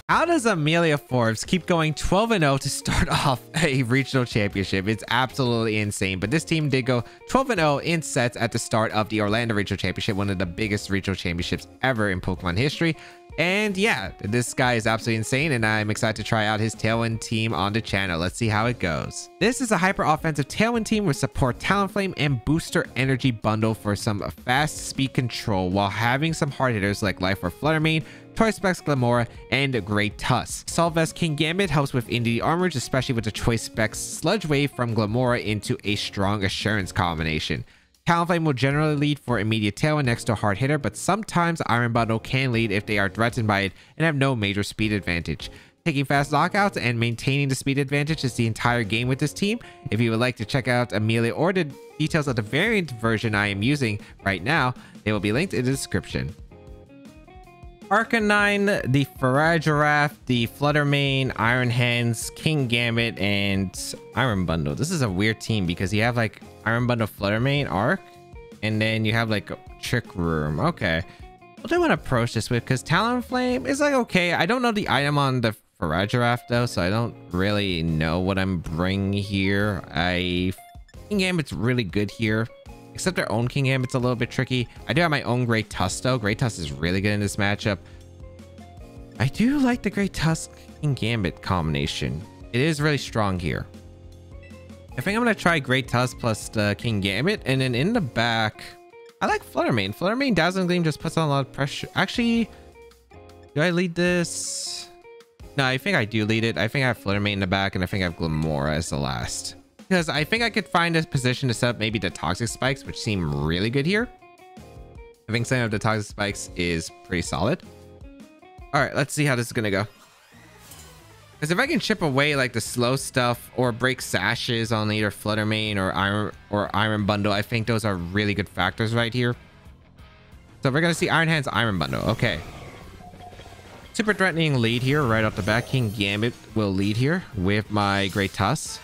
How does Emilio Forbes keep going 12-0 to start off a regional championship? It's absolutely insane. But this team did go 12-0 in sets at the start of the Orlando Regional Championship, one of the biggest regional championships ever in Pokemon history. And yeah, this guy is absolutely insane, and I'm excited to try out his Tailwind team on the channel. Let's see how it goes. This is a hyper-offensive Tailwind team with support Talonflame and Booster Energy Bundle for some fast speed control, while having some hard hitters like Life or Fluttermane, Choice Specs Glamora, and Great Tusk. Assault Vest King Gambit helps with Indie Armors, especially with the Choice Specs Sludge Wave from Glamora into a strong Assurance combination. Talonflame will generally lead for immediate Tailwind next to a hard hitter, but sometimes Iron Bundle can lead if they are threatened by it and have no major speed advantage. Taking fast knockouts and maintaining the speed advantage is the entire game with this team. If you would like to check out Emilio or the details of the variant version I am using right now, they will be linked in the description. Arcanine, the Farigiraf, the Fluttermane, Iron Hands, King Gambit, and Iron Bundle. This is a weird team because you have like Iron Bundle, Fluttermane, Arc, and then you have like a Trick Room. Okay, what do I want to approach this with? Because Talonflame is like okay. I don't know the item on the Farigiraf though, so I don't really know what I'm bringing here. King Gambit's really good here. Except their own King Gambit's a little bit tricky. I do have my own Great Tusk though. Great Tusk is really good in this matchup. I do like the Great Tusk King Gambit combination. It is really strong here. I think I'm going to try Great Tusk plus the King Gambit. And then in the back, I like Fluttermane. Fluttermane Dazzling Gleam just puts on a lot of pressure. Actually, do I lead this? No, I think I do lead it. I think I have Fluttermane in the back, and I think I have Glamora as the last. Because I think I could find a position to set up maybe the Toxic Spikes, which seem really good here. I think setting up the Toxic Spikes is pretty solid. All right, let's see how this is going to go. Because if I can chip away like the slow stuff or break sashes on either Fluttermane or Iron Bundle, I think those are really good factors right here. So we're going to see Iron Hands, Iron Bundle. Okay. Super threatening lead here right off the bat. King Gambit will lead here with my Great Tusk.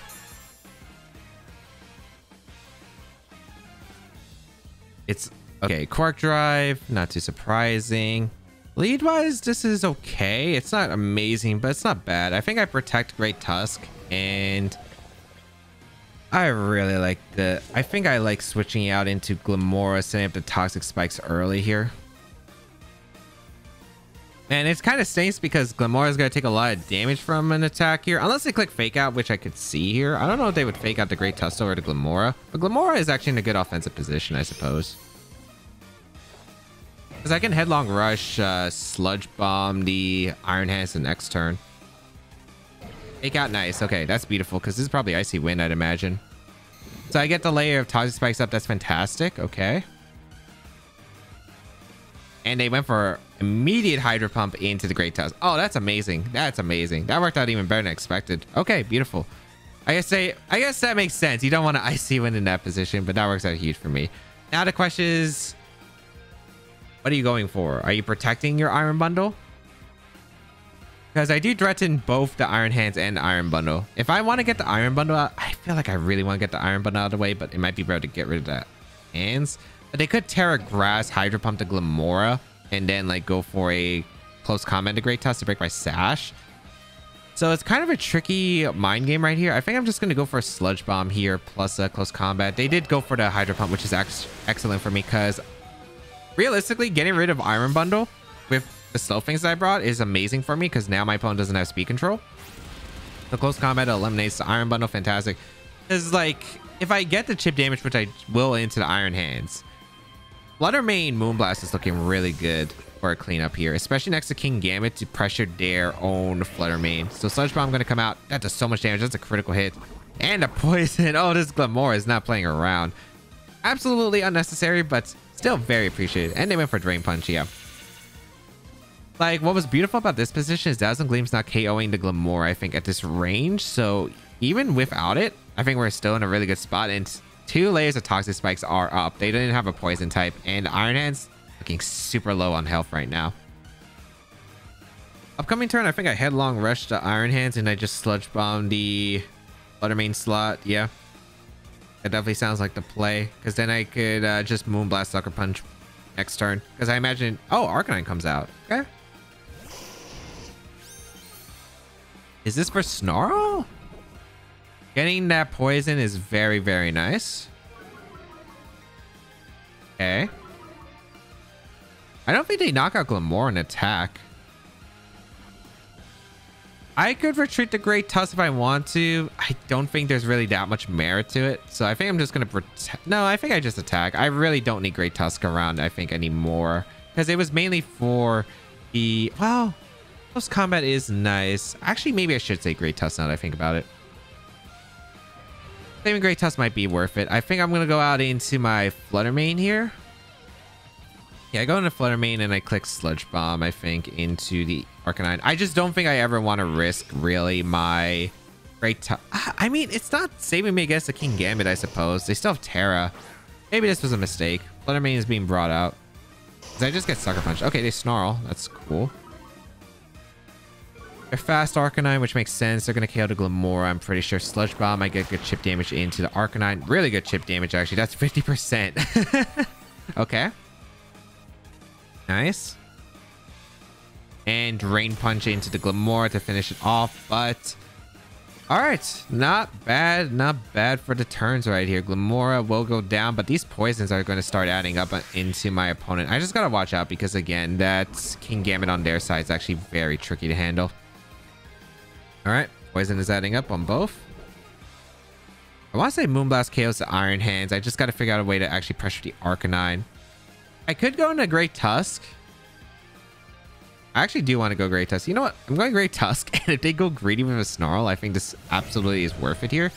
It's okay. Quark Drive, not too surprising. Lead wise, this is okay. It's not amazing, but it's not bad. I think I protect Great Tusk, and I really like I think I like switching out into Glamora, setting up the Toxic Spikes early here. And it's kind of stinks because Glamora is going to take a lot of damage from an attack here. Unless they click Fake Out, which I could see here. I don't know if they would Fake Out the Great Tusk over to Glamora. But Glamora is actually in a good offensive position, I suppose. Because I can Headlong Rush, Sludge Bomb the Iron Hands the next turn. Fake Out, nice. Okay, that's beautiful because this is probably Icy Wind, I'd imagine. So I get the layer of Toxic Spikes up. That's fantastic. Okay. And they went for immediate Hydro Pump into the Great Tusk. Oh, that's amazing. That's amazing. That worked out even better than expected. Okay, beautiful. I guess that makes sense. You don't want to Icy Wind in that position, but that works out huge for me. Now the question is, what are you going for? Are you protecting your Iron Bundle? Because I do threaten both the Iron Hands and the Iron Bundle. If I want to get the Iron Bundle out, I feel like I really want to get the Iron Bundle out of the way, but it might be better to get rid of that Hands. But they could Terra Grass, Hydro Pump to Glamora, and then like go for a close combat to Great Tusk to break my Sash. So it's kind of a tricky mind game right here. I think I'm just going to go for a Sludge Bomb here plus a close combat. They did go for the Hydro Pump, which is excellent for me because realistically, getting rid of Iron Bundle with the slow things that I brought is amazing for me because now my opponent doesn't have speed control. The close combat eliminates the Iron Bundle. Fantastic. Because like if I get the chip damage, which I will into the Iron Hands, Fluttermane Moonblast is looking really good for a cleanup here, especially next to King Gambit to pressure their own Fluttermane. So Sludge Bomb going to come out. That does so much damage. That's a critical hit. And a poison. Oh, this Glamora is not playing around. Absolutely unnecessary, but still very appreciated. And they went for Drain Punch, yeah. Like, what was beautiful about this position is Dazzling Gleam's not KOing the Glamora, I think, at this range. So even without it, I think we're still in a really good spot. And 2 layers of Toxic Spikes are up. They didn't have a poison type. And Iron Hands looking super low on health right now. Upcoming turn, I think I Headlong Rush the Iron Hands and I just Sludge Bomb the Fluttermane slot. Yeah. That definitely sounds like the play. Because then I could just Moonblast Sucker Punch next turn. Because I imagine... Oh, Arcanine comes out. Okay. Is this for Snarl? Getting that poison is very, very nice. Okay. I don't think they knock out Glamor in attack. I could retreat the Great Tusk if I want to. I don't think there's really that much merit to it. So I think I'm just going to protect. No, I think I just attack. I really don't need Great Tusk around, I think, anymore. Because it was mainly for the... Well, close combat is nice. Actually, maybe I should say Great Tusk now that I think about it. Saving Great Tusk might be worth it. I think I'm going to go out into my Flutter Mane here. Yeah, I go into Flutter Mane and I click Sludge Bomb, I think, into the Arcanine. I just don't think I ever want to risk, really, my Great Tusk. I mean, it's not saving me against the King Gambit, I suppose. They still have Terra. Maybe this was a mistake. Flutter Mane is being brought out. Did I just get Sucker Punch? Okay, they Snarl. That's cool. They're fast Arcanine, which makes sense. They're going to KO the Glamora, I'm pretty sure. Sludge Bomb, I get good chip damage into the Arcanine. Really good chip damage, actually. That's 50%. Okay. Nice. And Drain Punch into the Glamora to finish it off. But all right, not bad for the turns right here. Glamora will go down, but these poisons are going to start adding up into my opponent. I just gotta watch out because, again, that King Gambit on their side is actually very tricky to handle. All right, poison is adding up on both. I want to say Moonblast KOs the Iron Hands. I just got to figure out a way to actually pressure the Arcanine. I could go into Great Tusk. I actually do want to go Great Tusk. You know what? I'm going Great Tusk. And if they go greedy with a Snarl, I think this absolutely is worth it here.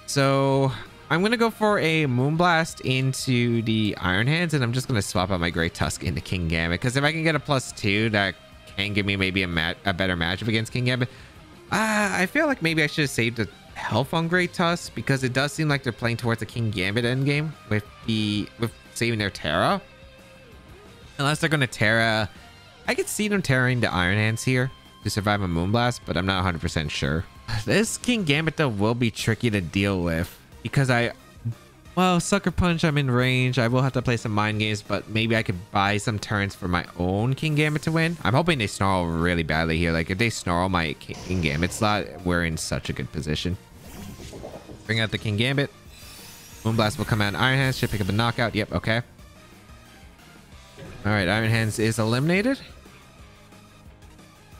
So I'm going to go for a Moonblast into the Iron Hands. And I'm just going to swap out my Great Tusk into King Gambit. Because if I can get a +2, that can give me maybe a better matchup against King Gambit. I feel like maybe I should have saved the health on Great Tusk. Because it does seem like they're playing towards the King Gambit endgame with saving their Terra. Unless they're going to Terra. I could see them Terraing the Iron Hands here to survive a Moonblast, but I'm not 100% sure. This King Gambit, though, will be tricky to deal with. Because well, Sucker Punch, I'm in range. I will have to play some mind games, but maybe I could buy some turns for my own King Gambit to win. I'm hoping they Snarl really badly here. Like, if they Snarl my King Gambit slot, we're in such a good position. Bring out the King Gambit. Moonblast will come out in Iron Hands. Should pick up a knockout. Yep, okay. Alright, Iron Hands is eliminated.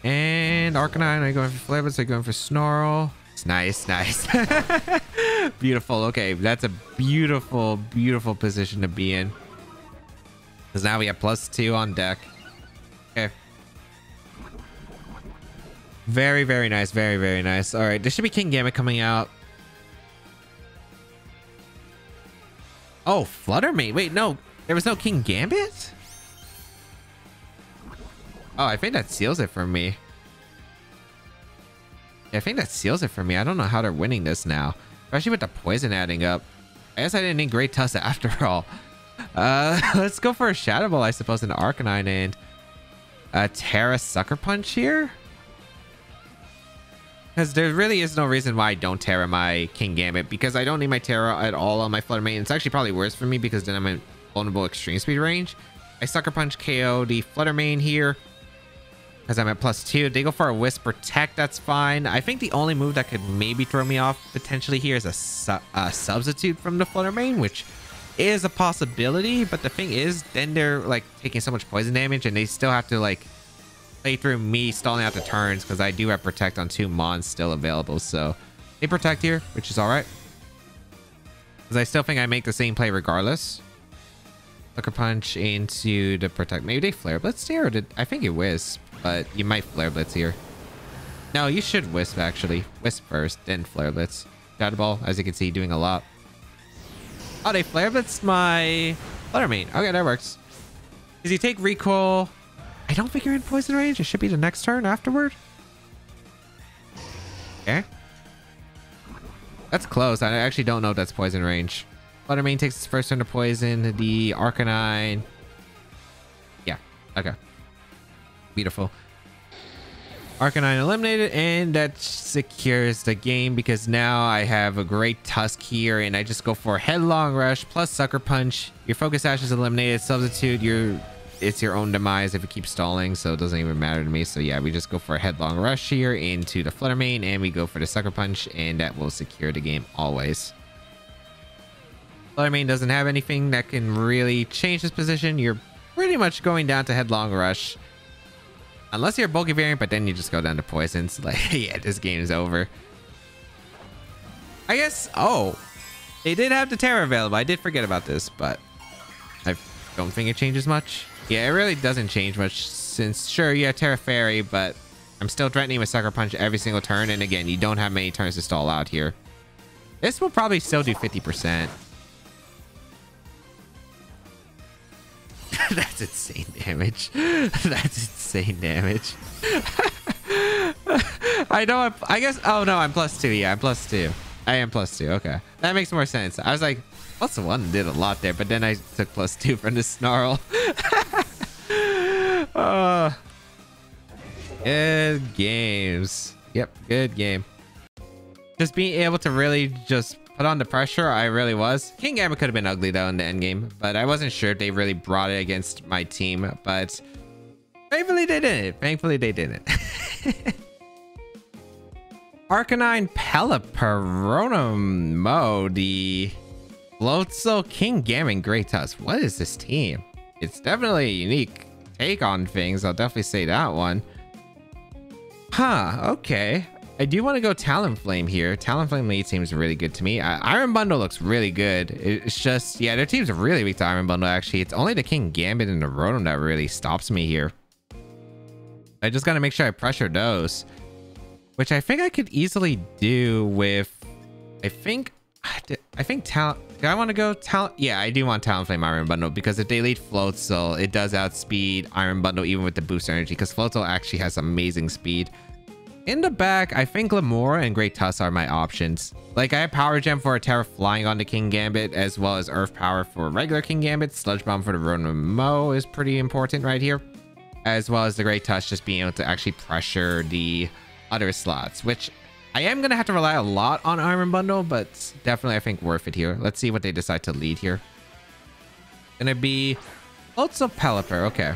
And Arcanine, are you going for Flare Blitz? Are you going for Snarl? It's nice, nice. Beautiful. Okay, that's a beautiful, beautiful position to be in. Because now we have +2 on deck. Okay. Very, very nice. Very, very nice. Alright, there should be King Gambit coming out. Oh, Flutter Mane. Wait, no. There was no King Gambit? Oh, I think that seals it for me. Yeah, I think that seals it for me. I don't know how they're winning this now. Especially with the poison adding up. I guess I didn't need Great Tusk after all. Let's go for a Shadow Ball, I suppose, in Arcanine and a Terra Sucker Punch here. Because there really is no reason why I don't Terra my King Gambit. Because I don't need my Terra at all on my Flutter Mane. It's actually probably worse for me because then I'm in vulnerable extreme speed range. I Sucker Punch KO the Flutter Mane here. Because I'm at +2. They go for a Wisp Protect. That's fine. I think the only move that could maybe throw me off potentially here is a substitute from the Flutter Mane, which is a possibility. But the thing is, then they're like taking so much poison damage and they still have to like play through me stalling out the turns because I do have Protect on 2 Mons still available. So they Protect here, which is all right. Because I still think I make the same play regardless. Sucker Punch into the Protect. Maybe they Flare Blitz here, or did I think it Wisp? But you might Flare Blitz here. No, you should Wisp, actually. Wisp first, then Flare Blitz. Shadow Ball, as you can see, doing a lot. Oh, they Flare Blitzed my Flutter Mane. Okay, that works. Because you take Recoil. I don't think you're in poison range. It should be the next turn afterward. Okay. That's close. I actually don't know if that's poison range. Flutter Mane takes its first turn to poison. The Arcanine. Yeah, okay. Beautiful. Arcanine eliminated, and that secures the game because now I have a Great Tusk here, and I just go for a Headlong Rush plus Sucker Punch. Your Focus Sash is eliminated. Substitute your it's your own demise if you keep stalling, so it doesn't even matter to me. So yeah, we just go for a headlong rush here into the Flutter Mane, and we go for the Sucker Punch, and that will secure the game always. Flutter Mane doesn't have anything that can really change this position. You're pretty much going down to headlong rush. Unless you're a bulky variant, but then you just go down to poisons. Like, yeah, this game is over. I guess, oh, they did have the Terra available. I did forget about this, but I don't think it changes much. Yeah, it really doesn't change much since, sure, you have Terra Fairy, but I'm still threatening with Sucker Punch every single turn. And again, you don't have many turns to stall out here. This will probably still do 50%. That's insane damage. That's insane damage. I know. I guess. Oh no, I'm +2. Yeah, I'm +2. I am +2. Okay, that makes more sense. I was like, +1 did a lot there, but then I took +2 from the snarl. Good games. Yep, good game. Just being able to really just put on the pressure, I really was. King Gambit could have been ugly though in the end game, but I wasn't sure if they really brought it against my team, but thankfully they didn't. Thankfully they didn't. Arcanine Pelipperonomo, the Floatzel, King Gambit, Great Tusk. What is this team? It's definitely a unique take on things. I'll definitely say that one. Huh, okay. I do want to go Talonflame here. Talonflame lead seems really good to me. Iron Bundle looks really good. It's just, yeah, their team's really weak to Iron Bundle, actually. It's only the King Gambit and the Rotom that really stops me here. I just got to make sure I pressure those, which I think I could easily do with, I think do I want to go Talon? Yeah, I do want Talonflame Iron Bundle, because if they lead Floatzel, it does outspeed Iron Bundle even with the boost energy, because Floatzel actually has amazing speed. In the back, I think Lamora and Great Tusk are my options. Like, I have Power Gem for a Terra Flying on the King Gambit, as well as Earth Power for regular King Gambit. Sludge Bomb for the Rotom is pretty important right here. As well as the Great Tusk just being able to actually pressure the other slots, which I am going to have to rely a lot on Iron Bundle, but definitely I think worth it here. Let's see what they decide to lead here. Gonna be Floatzel Pelipper, okay.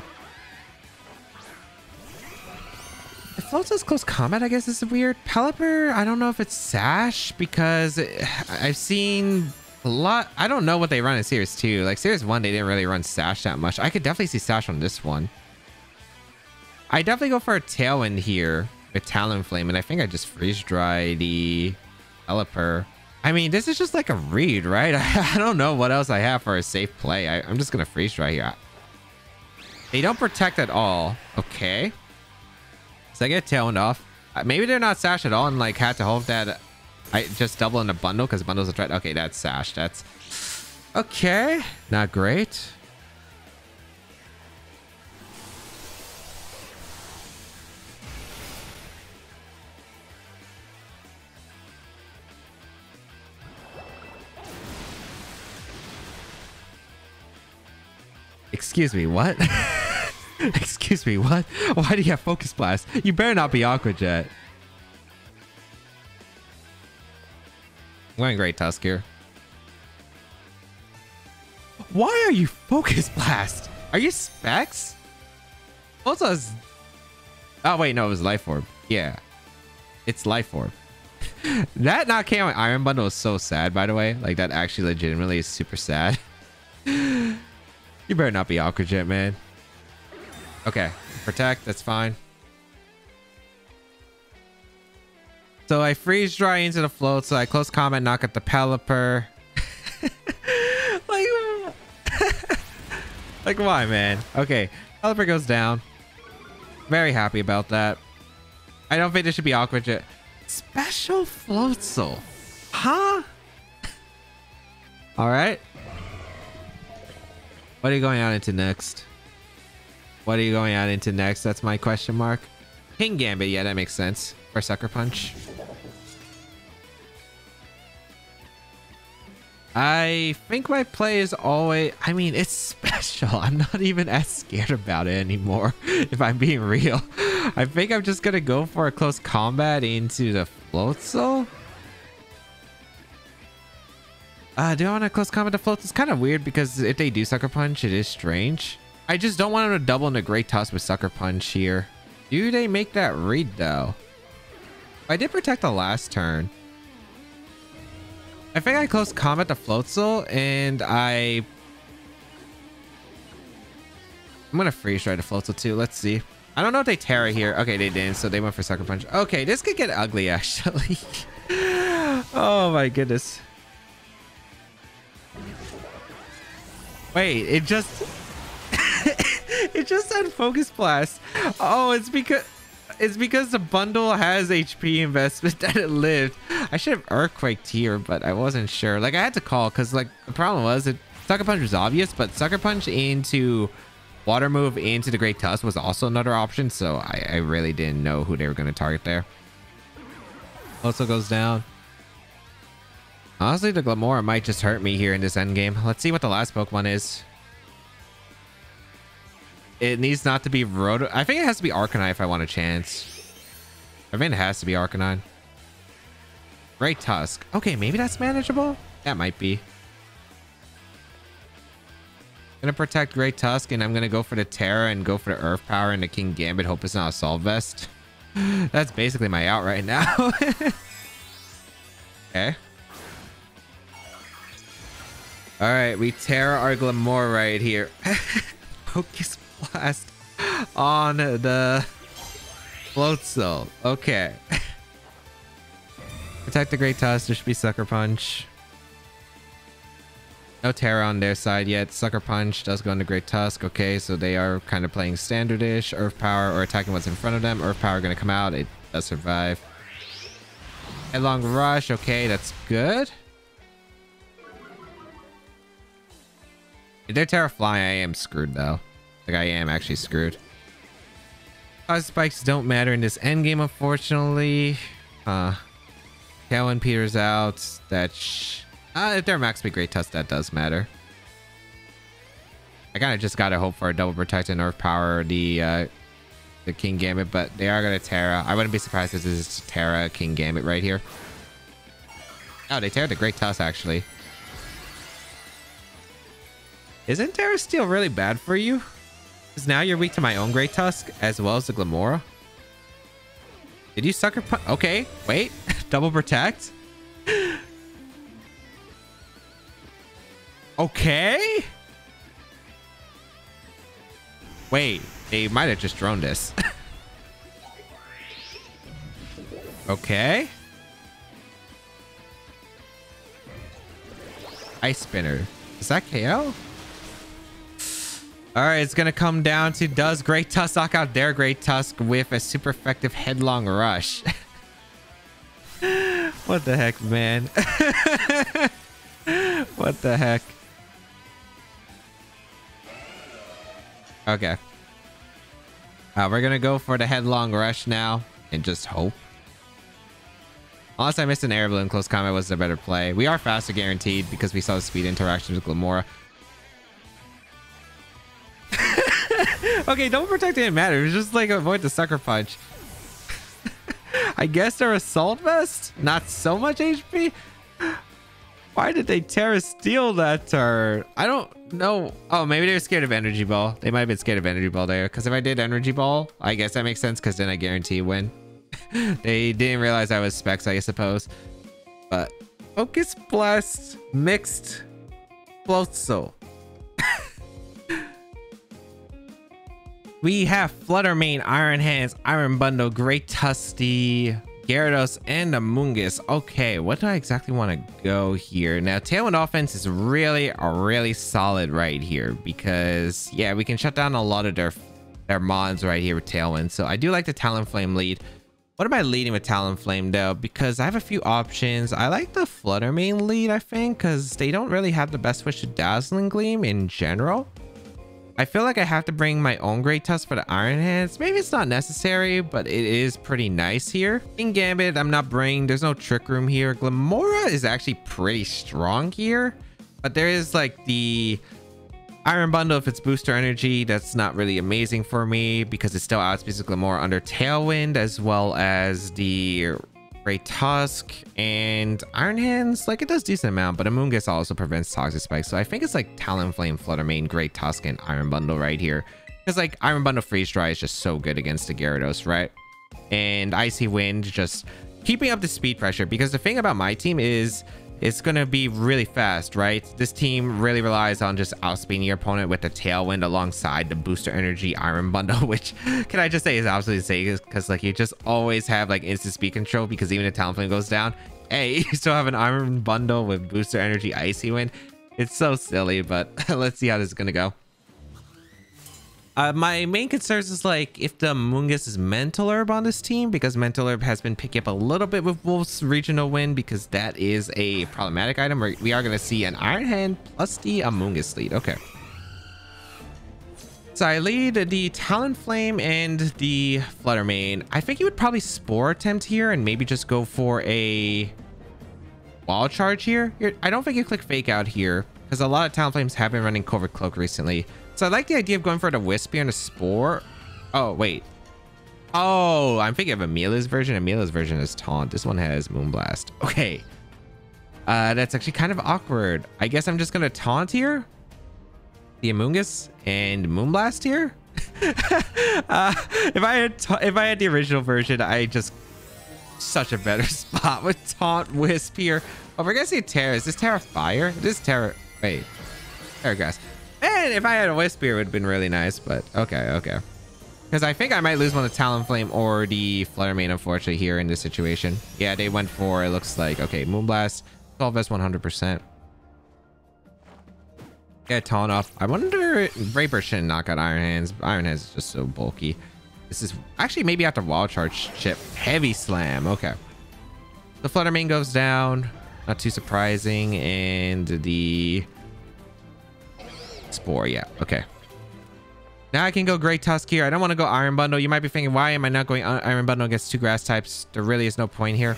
Floatzel's close combat, I guess, is weird. Pelipper, I don't know if it's Sash, because I've seen a lot. I don't know what they run in Series 2. Like, Series 1, they didn't really run Sash that much. I could definitely see Sash on this one. I definitely go for a Tailwind here with Talonflame, and I think I just freeze dry the Pelipper. I mean, this is just like a read, right? I don't know what else I have for a safe play. I'm just going to freeze dry here. They don't protect at all. Okay. So I get Tailwind off. Maybe they're not Sash at all and like had to hope that I just double in a bundle because bundle's a threat. Okay, that's Sash. That's okay. Not great. Excuse me, what? Excuse me, what? Why do you have Focus Blast? You better not be Aqua Jet. I'm going Great Tusk here. Why are you Focus Blast? Are you Specs? Also, oh wait, no, it was Life Orb. Yeah, it's Life Orb. That not came with Iron Bundle is so sad, by the way. Like, that actually legitimately is super sad. You better not be Aqua Jet, man. Okay, protect, that's fine. So I freeze dry into the float, so I close combat, knock at the Pelipper. Like why, man? Okay, Pelipper goes down. Very happy about that. I don't think this should be Aqua Jet. Special Floatzel. Huh? Alright. What are you going out into next? What are you going out into next? That's my question mark. King Gambit, yeah, that makes sense. For Sucker Punch. I think my play is always... I mean, it's special. I'm not even as scared about it anymore, if I'm being real. I think I'm just going to go for a close combat into the Floatzel. Do I want to close combat to Floatzel? It's kind of weird because if they do Sucker Punch, it is strange. I just don't want him to double into Great Tusk with Sucker Punch here. Do they make that read though? I did protect the last turn. I think I close combat the Floatzel and I'm gonna freeze try to Floatzel too. Let's see. I don't know if they Terra here. Okay, they didn't, so they went for Sucker Punch. Okay, this could get ugly actually. Oh my goodness. Wait, it just it just said Focus Blast. Oh, it's because the bundle has HP investment that it lived. I should have Earthquaked here, but I wasn't sure. Like, I had to call because, like, the problem was that Sucker Punch was obvious, but Sucker Punch into Water Move into the Great Tusk was also another option, so I really didn't know who they were going to target there. Also goes down. Honestly, the Glimmora might just hurt me here in this endgame. Let's see what the last Pokemon is. It needs not to be Roto. I think it has to be Arcanine if I want a chance. I think it has to be Arcanine. Great Tusk. Okay, maybe that's manageable. That might be. Gonna protect Great Tusk, and I'm gonna go for the Terra and go for the Earth Power and the King Gambit. Hope it's not a Assault Vest. That's basically my out right now. Okay. All right, we Terra our Glimmora right here. Focus Blast on the Floatzel. Okay. Protect the Great Tusk. There should be Sucker Punch. No Terra on their side yet. Sucker Punch does go into Great Tusk. Okay, so they are kind of playing standardish. Earth Power or attacking what's in front of them. Earth Power going to come out. It does survive. Headlong Rush. Okay, that's good. If they're Terra flying, I am screwed though. Like, I am actually screwed. Spikes don't matter in this endgame, unfortunately. Tailwind peters out. If they're max speed Great Tusk, that does matter. I kind of just gotta hope for a double protect and Earth Power the King Gambit, but they are gonna Terra. I wouldn't be surprised if this is Terra King Gambit right here. Oh, they Terra the Great Tusk actually. Isn't Terra Steel really bad for you? Because now you're weak to my own Great Tusk as well as the Glimmora. Did you Sucker Punch? Okay, wait. Double protect? Okay. Wait, they might have just droned this. Okay. Ice Spinner. Is that KO? All right, it's gonna come down to does Great Tusk knock out their Great Tusk with a super effective Headlong Rush? What the heck, man? What the heck? Okay. We're gonna go for the Headlong Rush now and just hope. Unless I missed an Air Balloon, close combat was the better play. We are faster guaranteed because we saw the speed interaction with Glimmora. Okay, don't protect didn't matter. It was just like avoid the Sucker Punch. I guess they're Assault Vest? Not so much HP? Why did they Terra Steel that turn? I don't know. Oh, maybe they were scared of Energy Ball. They might have been scared of Energy Ball there. Because if I did Energy Ball, I guess that makes sense because then I guarantee a win. They didn't realize I was Specs, I suppose. But Focus Blast mixed Floatzel. We have Flutter Mane, Iron Hands, Iron Bundle, Great Tusty, Gyarados, and Amoonguss. Okay, what do I exactly want to go here? Now, Tailwind offense is really solid right here because, yeah, we can shut down a lot of their mons right here with Tailwind. So I do like the Talonflame lead. What am I leading with Talonflame though? Because I have a few options. I like the Flutter Mane lead, I think, because they don't really have the best switch to Dazzling Gleam in general. I feel like I have to bring my own Great Tusk for the Iron Hands. Maybe it's not necessary, but it is pretty nice here. King Gambit, I'm not bringing. There's no Trick Room here. Glimmora is actually pretty strong here, but there is like the Iron Bundle if it's booster energy. That's not really amazing for me because it still outspeeds Glimmora under Tailwind, as well as the Great Tusk and Iron Hands. Like, it does decent amount, but Amoonguss also prevents Toxic Spike. So I think it's like Talonflame, Flutter Mane, Great Tusk, and Iron Bundle right here. Because like Iron Bundle Freeze Dry is just so good against the Gyarados, right? And Icy Wind just keeping up the speed pressure. Because the thing about my team is it's going to be really fast, right? This team really relies on just outspeeding your opponent with the Tailwind alongside the Booster Energy Iron Bundle, which can I just say is absolutely insane because like you just always have like instant speed control because even if Talonflame goes down, hey, you still have an Iron Bundle with Booster Energy Icy Wind. It's so silly, but let's see how this is going to go. My main concerns is like if the Amoonguss is Mental Herb on this team, because Mental Herb has been picking up a little bit with Wolf's Regional Win because that is a problematic item. We are going to see an Iron Hand plus the Amoonguss lead. Okay. So I lead the Talonflame and the Flutter Mane. I think you would probably Spore attempt here and maybe just go for a Wall Charge here. I don't think you click Fake Out here because a lot of Talonflames have been running Covert Cloak recently. So I like the idea of going for the Wisp here and a Spore. Oh, wait. Oh, I'm thinking of Emilio's version. Emilio's version is Taunt. This one has Moonblast. Okay. That's actually kind of awkward. I guess I'm just going to Taunt here. The Amoonguss and Moonblast here. If I had the original version, I just such a better spot with Taunt Wisp here. Oh, we're going to see Terra. Is this Terra Fire? This is Terra. Wait. Terra Grass. And if I had a Wisp here, it would have been really nice, but okay. Because I think I might lose one of the Talonflame or the Flutter Mane, unfortunately, here in this situation. Yeah, they went for, it looks like, okay, Moonblast, 12S 100%. Get Taunt off. I wonder, Vapor shouldn't knock out Iron Hands. Iron Hands is just so bulky. This is actually maybe after Wall Charge chip. Heavy Slam, okay. The Flutter Mane goes down, not too surprising, and the Spore, yeah, okay. Now I can go Great Tusk here. I don't want to go Iron Bundle. You might be thinking, why am I not going Iron Bundle against two grass types? There really is no point here.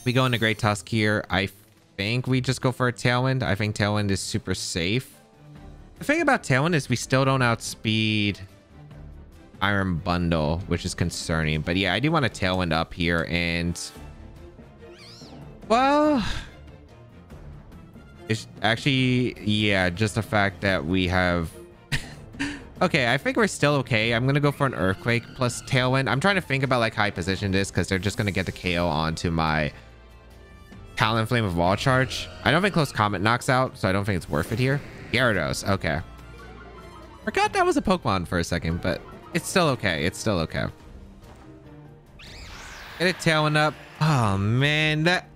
We go into Great Tusk here. I think we just go for a Tailwind. I think Tailwind is super safe. The thing about Tailwind is we still don't outspeed Iron Bundle, which is concerning. But yeah, I do want a Tailwind up here. And, well, it's actually, yeah, just the fact that we have okay, I think we're still okay. I'm gonna go for an Earthquake plus Tailwind. I'm trying to think about like how I position this because they're just gonna get the KO onto my Talonflame with Wall Charge. I don't think Close Combat knocks out, so I don't think it's worth it here. Gyarados, okay. Forgot that was a Pokemon for a second, but it's still okay. It's still okay. Get a Tailwind up. Oh man, that,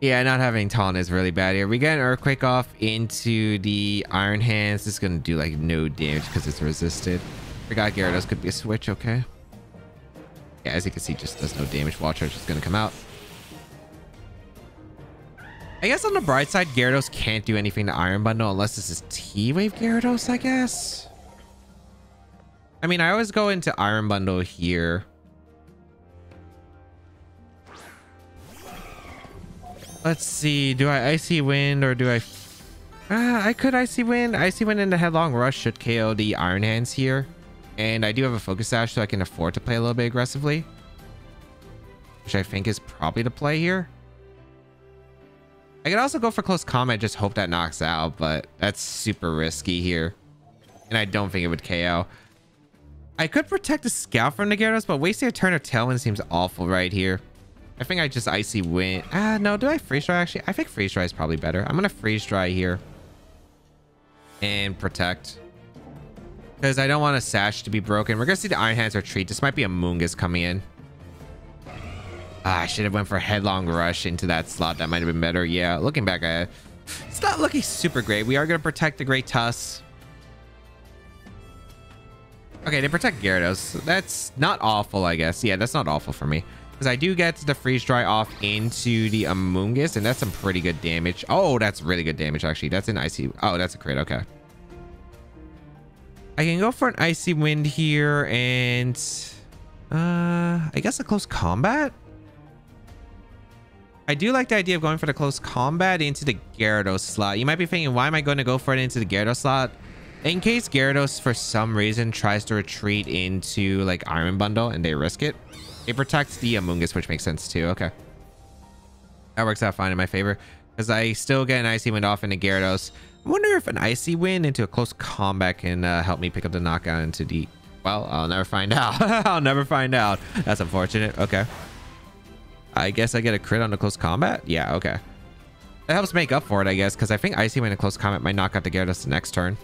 yeah, not having Taunt is really bad here. We get an Earthquake off into the Iron Hands. This is going to do like no damage because it's resisted. Forgot Gyarados could be a switch, okay. Yeah, as you can see, just does no damage. Wall Charge is going to come out. I guess on the bright side, Gyarados can't do anything to Iron Bundle unless this is T-Wave Gyarados, I guess. I mean, I always go into Iron Bundle here. Let's see. Do I Icy Wind or do I... I could Icy Wind. Icy Wind into Headlong Rush should KO the Iron Hands here. And I do have a Focus Sash, so I can afford to play a little bit aggressively. Which I think is probably the play here. I could also go for Close Combat, just hope that knocks out, but that's super risky here. And I don't think it would KO. I could protect the Scout from the Gyarados, but wasting a turn of Tailwind seems awful right here. I think I just Icy Wind. No, do I Freeze Dry actually? I think Freeze Dry is probably better. I'm going to Freeze Dry here. And protect. Because I don't want a Sash to be broken. We're going to see the Iron Hands retreat. This might be a Amoonguss coming in. I should have went for Headlong Rush into that slot. That might have been better. Yeah, looking back at it, it's not looking super great. We are going to protect the Great Tusk. Okay, they protect Gyarados. That's not awful, I guess. Yeah, that's not awful for me. Because I do get the Freeze Dry off into the Amoonguss, and that's some pretty good damage. Oh, that's really good damage, actually. That's an Icy... Oh, that's a crit. Okay. I can go for an Icy Wind here, and... I guess a Close Combat? I do like the idea of going for the Close Combat into the Gyarados slot. You might be thinking, why am I going to go for it into the Gyarados slot? In case Gyarados, for some reason, tries to retreat into, like, Iron Bundle, and they risk it. It protects the Amoonguss, which makes sense too. Okay. That works out fine in my favor. Because I still get an Icy Wind off into Gyarados. I wonder if an Icy Wind into a close combat can help me pick up the knockout into the... Well, I'll never find out. I'll never find out. That's unfortunate. Okay. I guess I get a crit on the close combat? Yeah, okay. That helps make up for it, I guess, because I think Icy Wind in close combat might knock out the Gyarados the next turn.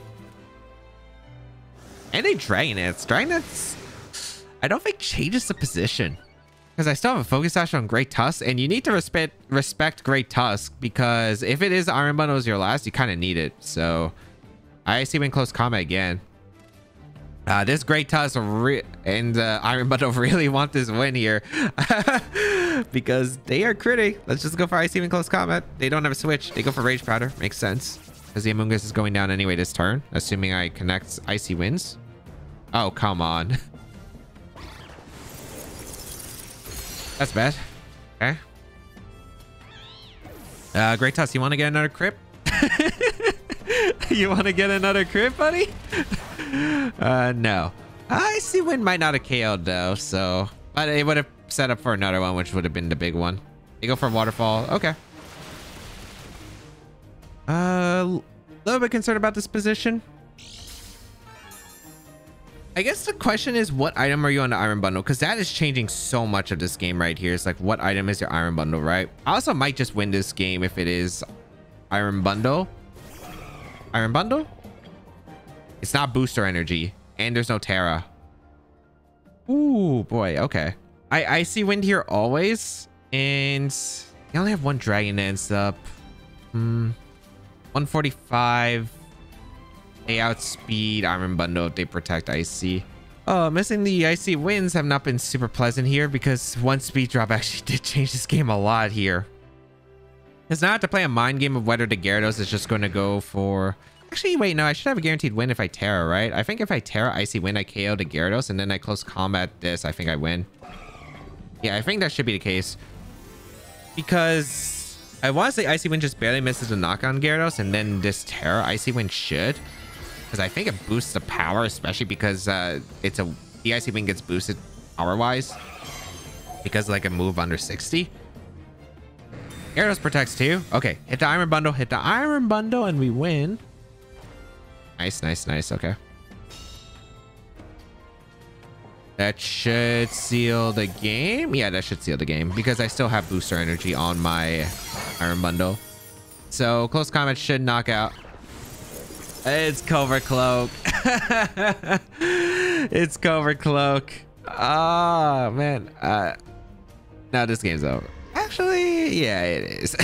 And a Dragonite. Dragonite, I don't think changes the position. Because I still have a Focus Sash on Great Tusk, and you need to respect Great Tusk, because if it is Iron Bundle as your last, you kind of need it. So, I see in close combat again. This Great Tusk and Iron Bundle really want this win here. Because they are critting. Let's just go for Icy in close combat. They don't have a switch. They go for Rage Powder. Makes sense. Because the Amoonguss is going down anyway this turn, assuming I connect Icy Winds. Oh, come on. That's bad. Okay. Great Tusk, you want to get another crit? You want to get another crit, buddy? No. Icy Wind might not have KO'd though, so... But it would have set up for another one, which would have been the big one. They go for Waterfall. Okay. A little bit concerned about this position. I guess the question is, what item are you on the Iron Bundle? Because that is changing so much of this game right here. It's like, what item is your Iron Bundle, right? I also might just win this game if it is Iron Bundle. Iron Bundle? It's not Booster Energy. And there's no Terra. Ooh, boy. Okay. I Icy Wind here always. And I only have one Dragon Dance up. 145. They outspeed Iron Bundle if they protect Icy. Oh, missing the Icy Winds have not been super pleasant here because one speed drop actually did change this game a lot here. Because now I have to play a mind game of whether the Gyarados is just going to go for... Actually, wait, no, I should have a guaranteed win if I Terra, right? I think if I Terra Icy Wind, I KO the Gyarados, and then I close combat this, I think I win. Yeah, I think that should be the case. Because I want to say Icy Wind just barely misses the knock on Gyarados, and then this Terra Icy Wind should. Because I think it boosts the power, especially because the Icy Wind gets boosted power-wise. Because like a move under 60. Gyarados protects too. Okay, hit the Iron Bundle, and we win. Nice, nice, nice. Okay. That should seal the game. Yeah, that should seal the game because I still have booster energy on my Iron Bundle. So close combat should knock out. It's Covert Cloak. It's Covert Cloak. Oh, man. Now this game's over. Actually, yeah, it is.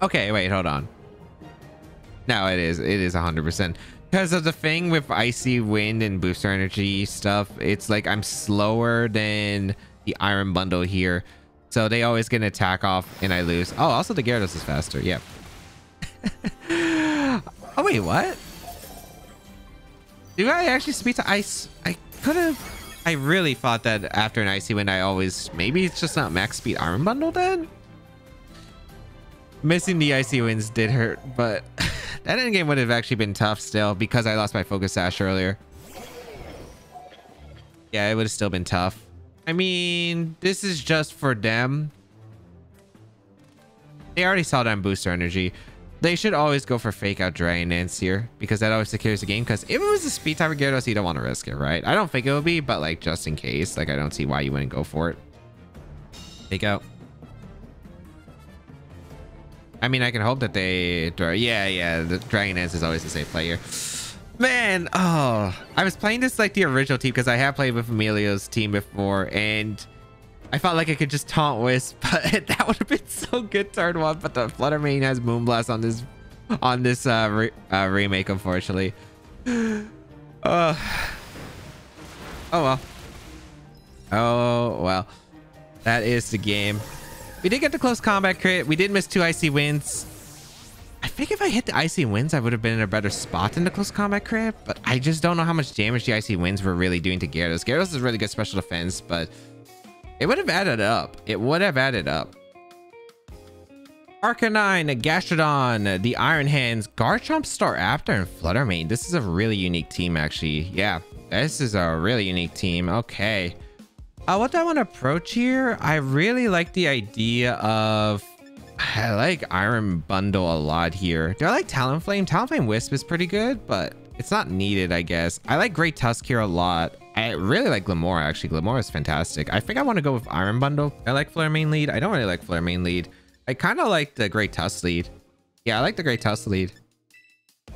Okay, wait, hold on. No, it is. It is 100%. Because of the thing with Icy Wind and booster energy stuff, it's like I'm slower than the Iron Bundle here. So they always get an attack off and I lose. Oh, also the Gyarados is faster. Yep. Oh, wait, what? Do I actually speed to ice? I could have... I really thought that after an Icy Wind, I always... Maybe it's just not max speed Iron Bundle then? Missing the Icy Winds did hurt, but that endgame would have actually been tough still because I lost my Focus Sash earlier. Yeah, it would have still been tough. I mean, this is just for them. They already saw that in booster energy. They should always go for fake out Dragon Dance here because that always secures the game. Because if it was a speed type of Gyarados, you don't want to risk it, right? I don't think it would be, but like just in case, like I don't see why you wouldn't go for it. Fake out. I mean, I can hope that they throw. Yeah, the Dragon Dance is always a safe play here. Man, oh, I was playing this like the original team because I have played with Emilio's team before, and I felt like I could just taunt Wisp, but that would have been so good turn one. But the Flutter Mane has Moonblast on this remake, unfortunately. Oh well. Oh well. That is the game. We did get the close combat crit. We did miss 2 Icy Winds. I think if I hit the Icy Winds, I would have been in a better spot in the close combat crit, but I just don't know how much damage the Icy Winds were really doing to Gyarados. Gyarados is really good special defense, but it would have added up. It would have added up. Arcanine, Gastrodon, the Iron Hands, Garchomp, Staraptor, and Flutter Mane. This is a really unique team, actually. Yeah. This is a really unique team. Okay. What do I want to approach here? I really like the idea of... I like Iron Bundle a lot here. Do I like Talonflame? Talonflame Wisp is pretty good, but it's not needed, I guess. I like Great Tusk here a lot. I really like Glimmora, actually. Glimmora is fantastic. I think I want to go with Iron Bundle. I like Flare Main lead. I don't really like Flare Main lead. I kind of like the Great Tusk lead. Yeah, I like the Great Tusk lead.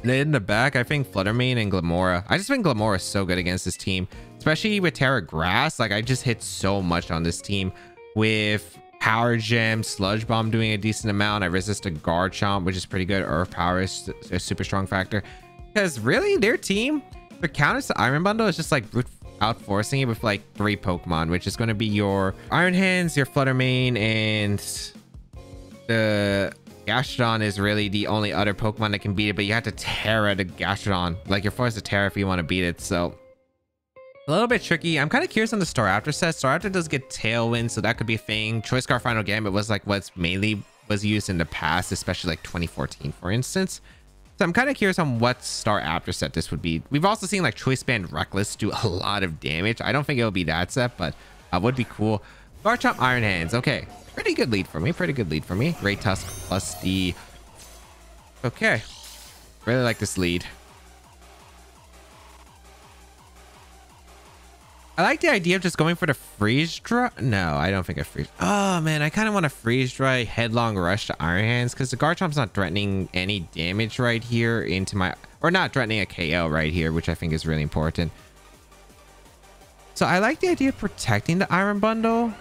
And in the back, I think Flutter Mane and Glimmora. I just think Glimmora is so good against this team, especially with Terra Grass. Like, I just hit so much on this team with Power Gem, Sludge Bomb doing a decent amount. I resist a Garchomp, which is pretty good. Earth Power is a super strong factor. Because really, their team, their counters to Iron Bundle is just like brute out forcing it with like 3 Pokemon, which is going to be your Iron Hands, your Flutter Mane, and the Gastrodon is really the only other Pokemon that can beat it, but you have to Terra the Gastrodon. Like, you're forced to Terra if you want to beat it, so a little bit tricky. I'm kind of curious on the Staraptor set. Staraptor does get Tailwind, so that could be a thing. Choice Scar Final Gambit was like what's mainly was used in the past, especially like 2014, for instance. So I'm kind of curious on what Staraptor set this would be. We've also seen like Choice Band Reckless do a lot of damage. I don't think it'll be that set, but would be cool. Garchomp Iron Hands. Okay. Pretty good lead for me. Pretty good lead for me. Great Tusk plus the... Okay. Really like this lead. I like the idea of just going for the Freeze Dry. No, I don't think I freeze. Oh, man. I kind of want to Freeze Dry Headlong Rush to Iron Hands because the Garchomp's not threatening any damage right here into my... Or not threatening a KO right here, which I think is really important. So I like the idea of protecting the Iron Bundle.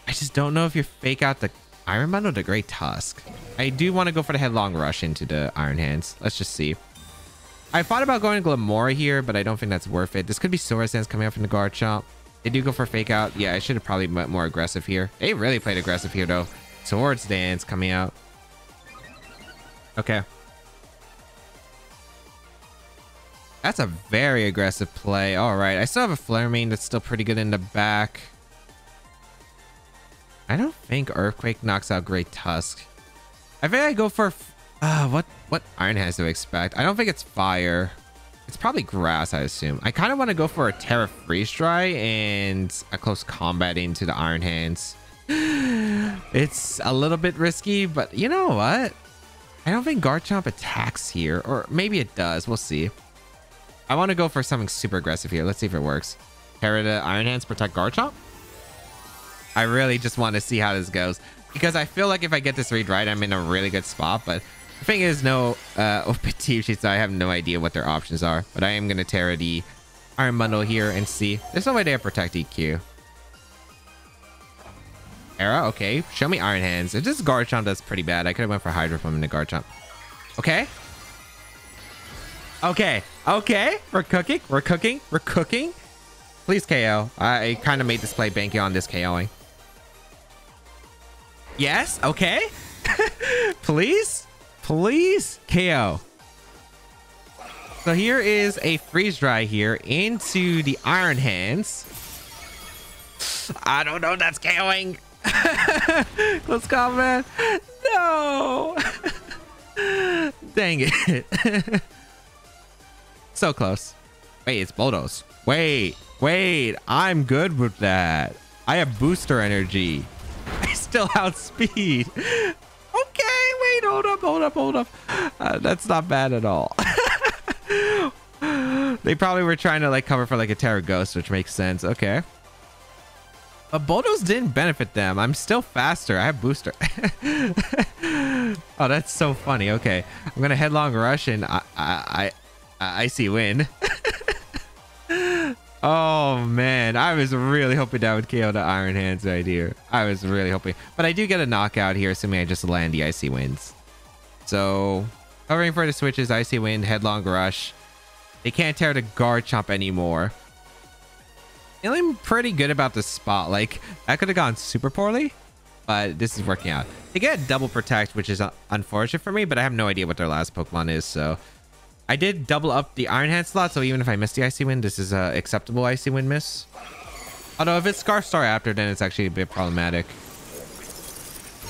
I just don't know if you fake out the Iron Bundle or the Great Tusk. I do want to go for the Headlong Rush into the Iron Hands. Let's just see. I thought about going to Glimmora here, but I don't think that's worth it. This could be Swords Dance coming up from the Garchomp. They do go for fake out. Yeah, I should have probably went more aggressive here. They really played aggressive here, though. Swords Dance coming out. Okay. That's a very aggressive play. All right. I still have a Flare Mane that's still pretty good in the back. I don't think Earthquake knocks out Great Tusk. I think I go for... what Iron Hands do I expect? I don't think it's Fire. It's probably Grass, I assume. I kind of want to go for a Terra Freeze Dry and a Close Combat into the Iron Hands. It's a little bit risky, but you know what? I don't think Garchomp attacks here. Or maybe it does. We'll see. I want to go for something super aggressive here. Let's see if it works. Terra the Iron Hands, protect Garchomp. I really just want to see how this goes. Because I feel like if I get this read right, I'm in a really good spot. But the thing is, no open team sheets, so I have no idea what their options are. But I am going to Terra the Iron Bundle here and see. There's no way they have Protect EQ. Terra, okay. Show me Iron Hands. If this is Garchomp, that's pretty bad. I could have went for Hydro Pump into Garchomp. Okay. Okay. Okay. We're cooking. We're cooking. We're cooking. Please KO. I kind of made this play banking on this KOing. Yes. Okay. Please. Please. KO. So here is a Freeze Dry here into the Iron Hands. I don't know if that's KOing. Close combat. No. Dang it. So close. Wait, it's Bulldoze. Wait. I'm good with that. I have booster energy. I still outspeed. Okay, wait, hold up. That's not bad at all. They probably were trying to like cover for like a Terra Ghost, which makes sense. Okay. But Bulldoze didn't benefit them. I'm still faster. I have booster. Oh, that's so funny. Okay. I'm gonna Headlong Rush and I see win. Oh man, I was really hoping that would KO the Iron Hands right here. I was really hoping, but I do get a knockout here, assuming I just land the Icy Winds. So covering for the switches, Icy Wind, Headlong Rush. They can't tear the Garchomp anymore. Feeling pretty good about this spot. Like, that could have gone super poorly, but this is working out. They get double protect, which is unfortunate for me, but I have no idea what their last Pokemon is, so I did double up the Iron Hand slot, so even if I miss the Icy Wind, this is a acceptable Icy Wind miss. Although if it's Scarf Star after, then it's actually a bit problematic.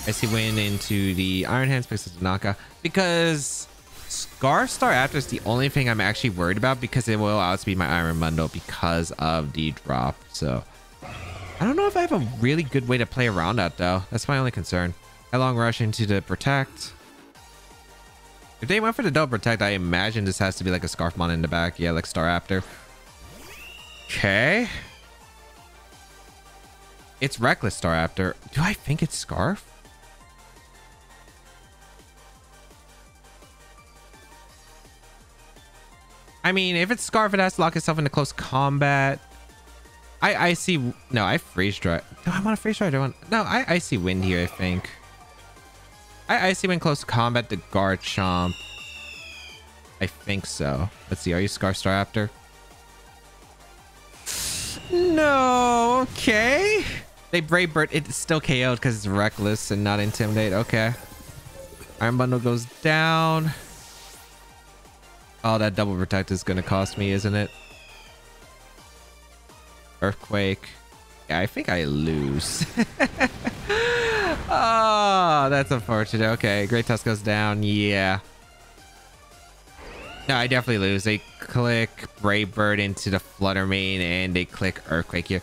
Icy Wind into the Iron Hands, picks up the knockout. Because Scarf Star After is the only thing I'm actually worried about because it will outspeed my Iron Bundle because of the drop. So I don't know if I have a really good way to play around that though. That's my only concern. Headlong Rush into the Protect. If they went for the double Protect, I imagine this has to be like a Scarfmon in the back. Yeah, like Staraptor. Okay. It's Reckless Staraptor. Do I think it's Scarf? I mean, if it's Scarf, it has to lock itself into close combat. I see. No, I Freeze Dry. Do I want to Freeze Dry? No, I see Wind here, I think. I see when close combat, the Garchomp. I think so. Let's see. Are you Scarf Staraptor? No. Okay. They Brave Bird. It's still KO'd because it's Reckless and not Intimidate. Okay. Iron Bundle goes down. Oh, that double Protect is going to cost me, isn't it? Earthquake. Yeah, I think I lose. Oh, that's unfortunate. Okay, Great Tusk goes down. Yeah. No, I definitely lose. They click Brave Bird into the Flutter Mane and they click Earthquake here.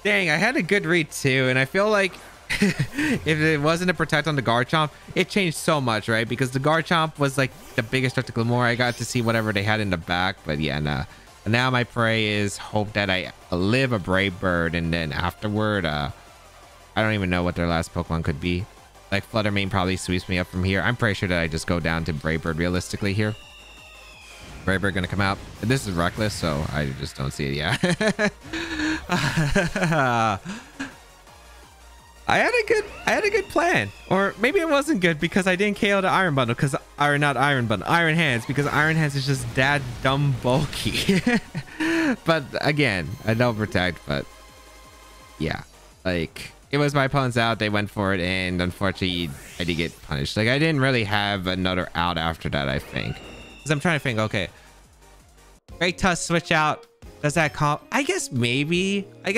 Dang, I had a good read too, and I feel like if it wasn't a Protect on the Garchomp, it changed so much, right? Because the Garchomp was like the biggest threat to Glamour. I got to see whatever they had in the back, but yeah, nah. Now my prey is hope that I live a Brave Bird, and then afterward, I don't even know what their last Pokemon could be. Like Flutter Mane probably sweeps me up from here. I'm pretty sure that I just go down to Brave Bird realistically here. Brave Bird gonna come out. This is Reckless, so I just don't see it. Yeah. I had a good plan, or maybe it wasn't good because I didn't KO the Iron Bundle because not Iron Bundle, Iron Hands, because Iron Hands is just that dumb bulky. But again, I don't Protect, but yeah, like it was my opponent's out, they went for it, and unfortunately I did get punished. Like I didn't really have another out after that, I think, because I'm trying to think. Okay, Great Tusk switch out. Does that comp? I guess maybe I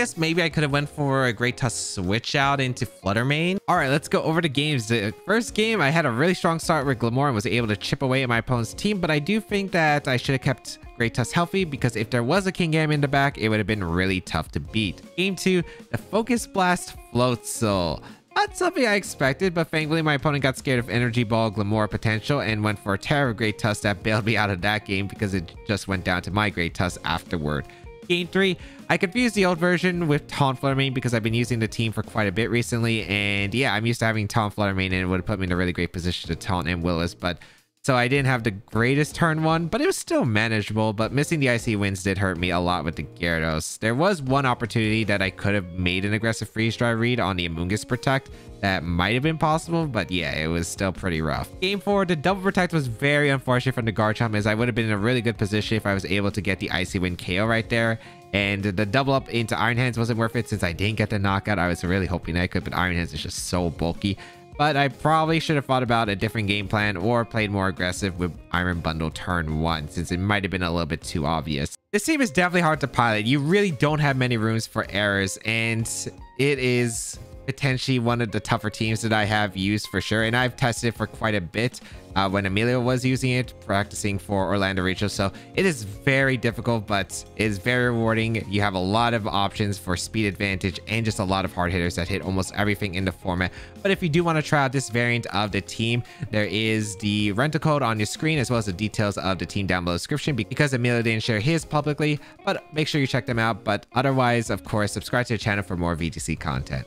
could have went for a Great Tusk switch out into Flutter Mane. All right, let's go over the games. The first game, I had a really strong start with Glamour and was able to chip away at my opponent's team, but I do think that I should have kept Great Tusk healthy because if there was a Kingambit in the back, it would have been really tough to beat. Game 2, the Focus Blast Floatzel. Not something I expected, but thankfully my opponent got scared of Energy Ball Glamour potential and went for a Terror Great Tusk that bailed me out of that game because it just went down to my Great Tusk afterward. Game 3, I confused the old version with Talonflame because I've been using the team for quite a bit recently, and yeah, I'm used to having Talonflame and it would have put me in a really great position to taunt and Will-o-Wisp, but so I didn't have the greatest turn one, but it was still manageable. But missing the Icy Winds did hurt me a lot with the Gyarados. There was one opportunity that I could have made an aggressive Freeze Dry read on the Amoonguss Protect. That might have been possible, but yeah, it was still pretty rough. Game 4, the double Protect was very unfortunate from the Garchomp, as I would have been in a really good position if I was able to get the Icy Wind KO right there. And the double up into Iron Hands wasn't worth it since I didn't get the knockout. I was really hoping I could, but Iron Hands is just so bulky. But I probably should have thought about a different game plan or played more aggressive with Iron Bundle turn 1, since it might have been a little bit too obvious. This team is definitely hard to pilot. You really don't have many rooms for errors, and it is potentially one of the tougher teams that I have used for sure. And I've tested it for quite a bit when Emilio was using it, practicing for Orlando Rachel. So it is very difficult, but it is very rewarding. You have a lot of options for speed advantage and just a lot of hard hitters that hit almost everything in the format. But if you do want to try out this variant of the team, there is the rental code on your screen, as well as the details of the team down below the description, because Emilio didn't share his publicly, but make sure you check them out. But otherwise, of course, subscribe to the channel for more VGC content.